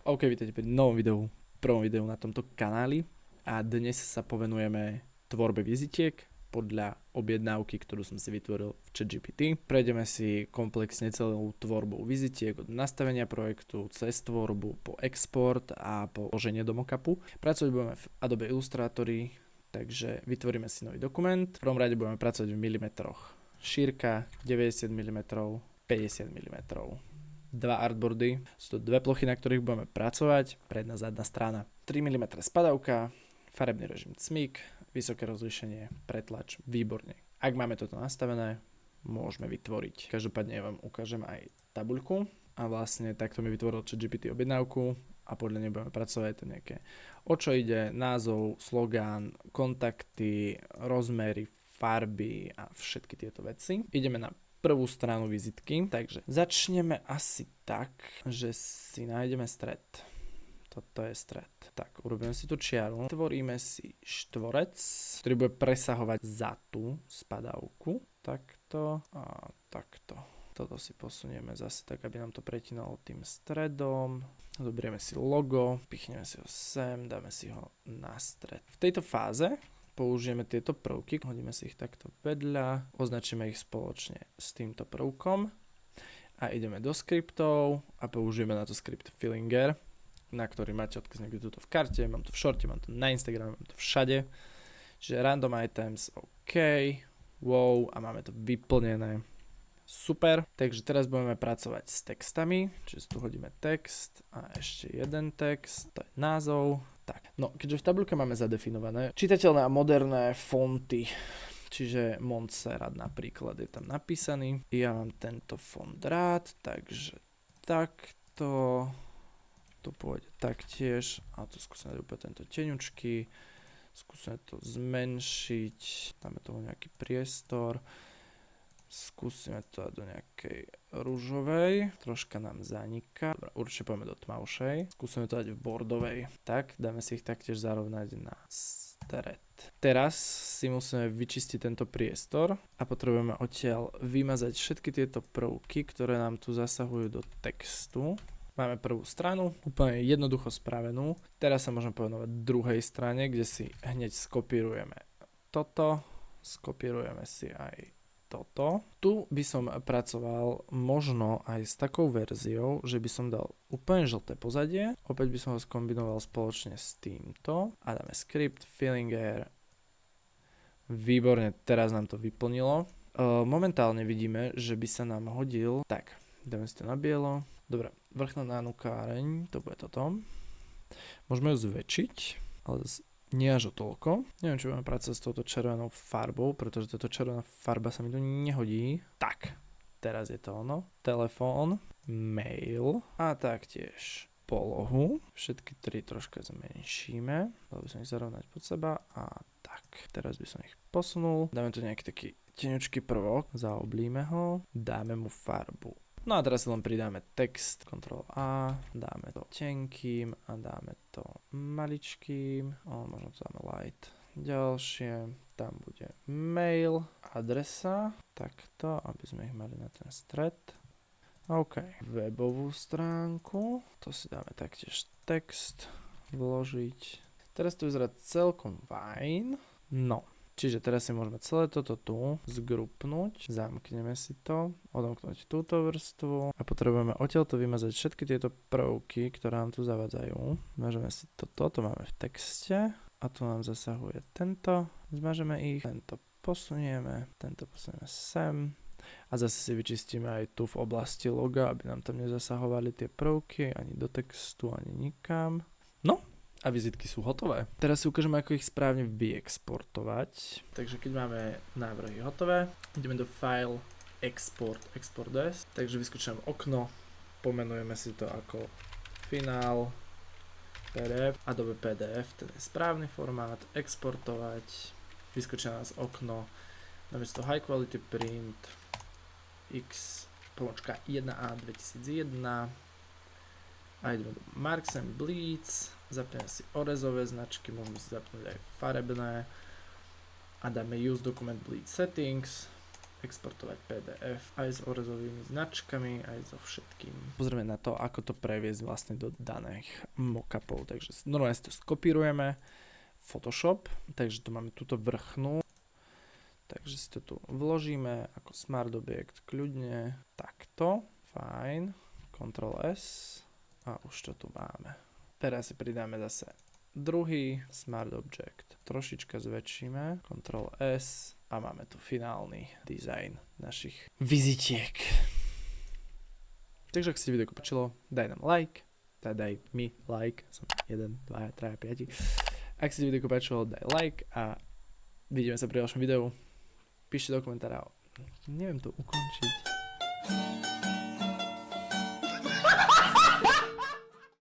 OK, vítajte pri novom videu, prvom videu na tomto kanáli a dnes sa povenujeme tvorbe vizitiek podľa objednávky, ktorú som si vytvoril v ChatGPT. Prejdeme si komplexne celou tvorbou vizitiek od nastavenia projektu cez tvorbu po export a po vloženie do mockupu. Pracovať budeme v Adobe Illustratory, takže vytvoríme si nový dokument. V prvom rade budeme pracovať v milimetroch. Šírka 90 mm, 50 mm. Dva artboardy, sú to dve plochy, na ktorých budeme pracovať, predná, zadná strana. 3 mm spadavka, farebný režim cmik, vysoké rozlíšenie, pretlač, výborne. Ak máme toto nastavené, môžeme vytvoriť. Každopádne ja vám ukážem aj tabuľku a vlastne takto mi vytvoril ChatGPT objednávku a podľa nej budeme pracovať to nejaké, o čo ide, názov, slogán, kontakty, rozmery, farby a všetky tieto veci. Ideme na prvú stranu vizitky, takže začneme asi tak, že si nájdeme stred. Toto je stred. Tak, urobíme si tu čiaru, tvoríme si štvorec, ktorý bude presahovať za tú spadávku. Takto a takto. Toto si posunieme zase tak, aby nám to pretínalo tým stredom. Zoberieme si logo, pichneme si ho sem, dáme si ho na stred. V tejto fáze použijeme tieto prvky, hodíme si ich takto vedľa, označíme ich spoločne s týmto prvkom a ideme do skriptov a použijeme na to skript Fillinger, na ktorý máte odkaz niekde tuto v karte, mám to v shorte, mám to na Instagrame, mám to všade. Čiže random items, OK, wow, a máme to vyplnené. Super, takže teraz budeme pracovať s textami, čiže tu hodíme text a ešte jeden text, to je názov. Tak, no keďže v tabuľke máme zadefinované čitateľné a moderné fonty, čiže Montserrat napríklad je tam napísaný. Ja mám tento font rád, takže takto, tu pôjde taktiež a tu skúsime dať úplne tento teňučký, skúsime to zmenšiť, dáme toho nejaký priestor. Skúsime to dať do nejakej ružovej, troška nám zaniká. Dobre, určite poďme do tmavšej. Skúsime to dať v bordovej. Tak, dáme si ich taktiež zarovnať na stred. Teraz si musíme vyčistiť tento priestor a potrebujeme odtiaľ vymazať všetky tieto prvky, ktoré nám tu zasahujú do textu. Máme prvú stranu, úplne jednoducho spravenú. Teraz sa môžeme povenovať druhej strane, kde si hneď skopírujeme toto. Skopírujeme si aj toto. Tu by som pracoval možno aj s takou verziou, že by som dal úplne žlté pozadie, opäť by som ho skombinoval spoločne s týmto a dáme script Fillinger. Výborne, teraz nám to vyplnilo. Momentálne vidíme, že by sa nám hodil, tak, dáme si to na bielo. Dobre, vrchná nánukáreň, to bude toto. Môžeme ju zväčšiť, ale nie až o toľko. Neviem, či budeme pracovať s touto červenou farbou, pretože táto červená farba sa mi tu nehodí. Tak, teraz je to ono. Telefón, mail a taktiež polohu. Všetky tri troška zmenšíme. Dal by som ich zarovnať pod seba a tak. Teraz by som ich posunul. Dáme tu nejaký taký teňučký prvok. Zaoblíme ho. Dáme mu farbu. No a teraz si len pridáme text, Ctrl A, dáme to tenkým a dáme to maličkým, možno to dáme light. Ďalšie, tam bude mail, adresa, takto, aby sme ich mali na ten stred. OK, webovú stránku, to si dáme taktiež text, vložiť. Teraz to vyzerá celkom fajn, no. Čiže teraz si môžeme celé toto tu zgrupnúť, zamkneme si to, odomknúť túto vrstvu a potrebujeme odtiaľto vymazať všetky tieto prvky, ktoré nám tu zavadzajú. Zmažeme si toto, to máme v texte a tu nám zasahuje tento, zmažeme ich, tento posunieme sem a zase si vyčistíme aj tu v oblasti loga, aby nám tam nezasahovali tie prvky ani do textu, ani nikam. No. A vizitky sú hotové. Teraz si ukážeme, ako ich správne vyexportovať. Takže keď máme návrhy hotové, ideme do File, Export, Export as. Takže vyskúšam okno, pomenujeme si to ako Final, PDF, Adobe PDF, ten je správny formát, exportovať. Vyskúša nás okno, dáme si to High Quality Print, X.1A 2001 a ideme do Marks and Bleeds. Zapneme si orezové značky, môžeme si zapnúť aj farebné a dáme Use Document Bleed Settings exportovať PDF aj s orezovými značkami, aj so všetkým. Pozrieme na to, ako to previesť vlastne do daných mockupov. Takže normálne si to skopírujeme, Photoshop, takže tu máme túto vrchnú, takže si to tu vložíme ako smart objekt kľudne, takto, fajn, Ctrl S a už to tu máme. Teraz si pridáme zase druhý smart object, trošička zväčšíme, Ctrl S a máme tu finálny dizajn našich vizitiek. Takže ak si video páčilo, daj nám like, daj mi like, som 1, 2, 3, 5. Ak si video páčilo, daj like a vidíme sa pri ďalšom videu. Píšte do komentára. Neviem to ukončiť.